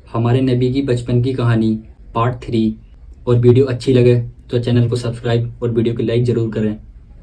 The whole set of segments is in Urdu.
ہمارے نبی کی بچپن کی کہانی پارٹ 3 اور ویڈیو اچھی لگے تو چینل کو سبسکرائب اور ویڈیو کو لائک ضرور کریں۔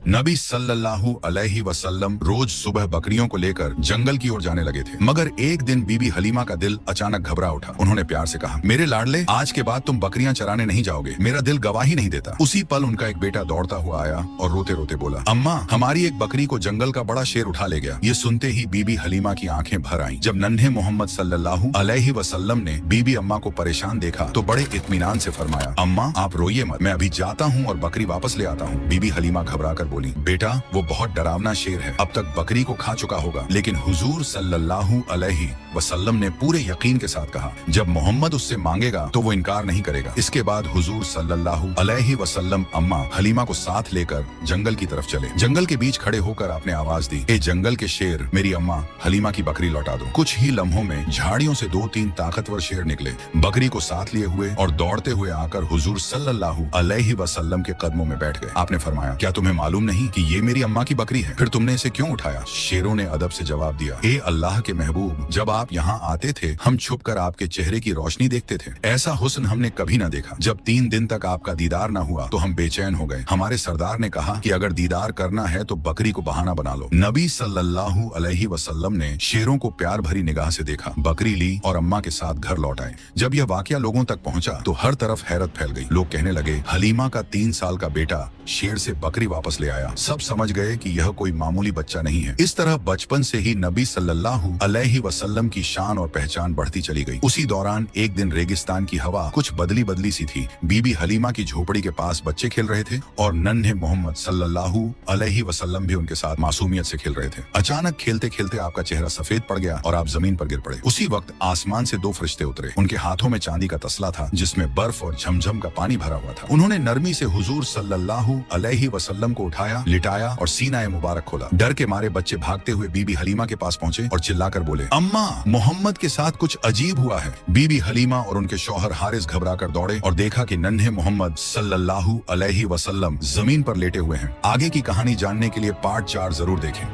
نبی صلی اللہ علیہ وسلم روز صبح بکریوں کو لے کر جنگل کی اور جانے لگے تھے، مگر ایک دن بی بی حلیمہ کا دل اچانک گھبرا اٹھا۔ انہوں نے پیار سے کہا، میرے لاڈلے، آج کے بعد تم بکریاں چرانے نہیں جاؤ گے، میرا دل گواہی نہیں دیتا۔ اسی پل ان کا ایک بیٹا دوڑتا ہوا آیا اور روتے روتے بولا، اماں، ہماری ایک بکری کو جنگل کا بڑا شیر اٹھا لے گیا۔ یہ سنتے ہی بی بی حلیمہ کی آنکھیں بھر آئیں۔ جب ننھے محمد صلی اللہ علیہ وسلم نے بی بی اماں کو پریشان دیکھا تو بڑے اطمینان سے فرمایا، اماں آپ روئیے مت، میں ابھی جاتا ہوں اور بکری واپس لے آتا ہوں۔ بی بی حلیمہ گھبرا کر بولی، بیٹا وہ بہت ڈراونا شیر ہے، اب تک بکری کو کھا چکا ہوگا۔ لیکن حضور صلی اللہ علیہ وسلم نے پورے یقین کے ساتھ کہا، جب محمد اس سے مانگے گا تو وہ انکار نہیں کرے گا۔ اس کے بعد حضور صلی اللہ علیہ وسلم اماں حلیمہ کو ساتھ لے کر جنگل کی طرف چلے۔ جنگل کے بیچ کھڑے ہو کر آپ نے آواز دی، اے جنگل کے شیر، میری اماں حلیمہ کی بکری لوٹا دو۔ کچھ ہی لمحوں میں جھاڑیوں سے 2-3 طاقتور شیر نکلے، بکری کو ساتھ لیے ہوئے اور دوڑتے ہوئے آ کر حضور صلی اللہ علیہ وسلم کے قدموں میں بیٹھ گئے۔ آپ نے فرمایا، کیا تمہیں معلوم نہیں کہ یہ میری اماں کی بکری ہے؟ پھر تم نے اسے کیوں اٹھایا؟ شیروں نے ادب سے جواب دیا، اے اللہ کے محبوب، جب آپ یہاں آتے تھے ہم چھپ کر آپ کے چہرے کی روشنی دیکھتے تھے، ایسا حسن ہم نے کبھی نہ دیکھا۔ جب 3 دن تک آپ کا دیدار نہ ہوا تو ہم بے چین ہو گئے۔ ہمارے سردار نے کہا کہ اگر دیدار کرنا ہے تو بکری کو بہانہ بنا لو۔ نبی صلی اللہ علیہ وسلم نے شیروں کو پیار بھری نگاہ سے دیکھا، بکری لی اور اماں کے ساتھ گھر لوٹ آئے۔ جب یہ واقعہ لوگوں تک پہنچا تو ہر طرف حیرت پھیل گئی۔ لوگ کہنے لگے، حلیمہ کا 3 سال کا بیٹا شیر سے بکری واپس لے آیا۔ سب سمجھ گئے کہ یہ کوئی معمولی بچہ نہیں ہے۔ اس طرح بچپن سے ہی نبی صلی اللہ علیہ وسلم کی شان اور پہچان بڑھتی چلی گئی۔ اسی دوران ایک دن ریگستان کی ہوا کچھ بدلی سی تھی۔ بی بی حلیمہ کی جھوپڑی کے پاس بچے کھیل رہے تھے اور ننھے محمد صلی اللہ علیہ وسلم بھی ان کے ساتھ معصومیت سے کھیل رہے تھے۔ اچانک کھیلتے کھیلتے آپ کا چہرہ سفید پڑ گیا اور آپ زمین پر گر پڑے۔ اسی وقت آسمان سے 2 فرشتے اترے۔ ان کے ہاتھوں میں چاندی کا تسلا تھا جس میں برف اور جھمجھم کا پانی بھرا ہوا تھا۔ انہوں نے نرمی سے حضور صلی اللہ علیہ وسلم کو اٹھایا، لٹایا اور سینہ مبارک کھولا۔ ڈر کے مارے بچے بھاگتے ہوئے بی بی حلیمہ کے پاس پہنچے اور چلا کر بولے، اماں، محمد کے ساتھ کچھ عجیب ہوا ہے۔ بی بی حلیمہ اور ان کے شوہر حارث گھبرا کر دوڑے اور دیکھا کہ ننھے محمد صلی اللہ علیہ وسلم زمین پر لیٹے ہوئے ہیں۔ آگے کی کہانی جاننے کے لیے پارٹ 4 ضرور دیکھیں۔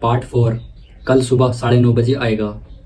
پارٹ 4 کل صبح 9:30 بجے آئے گا۔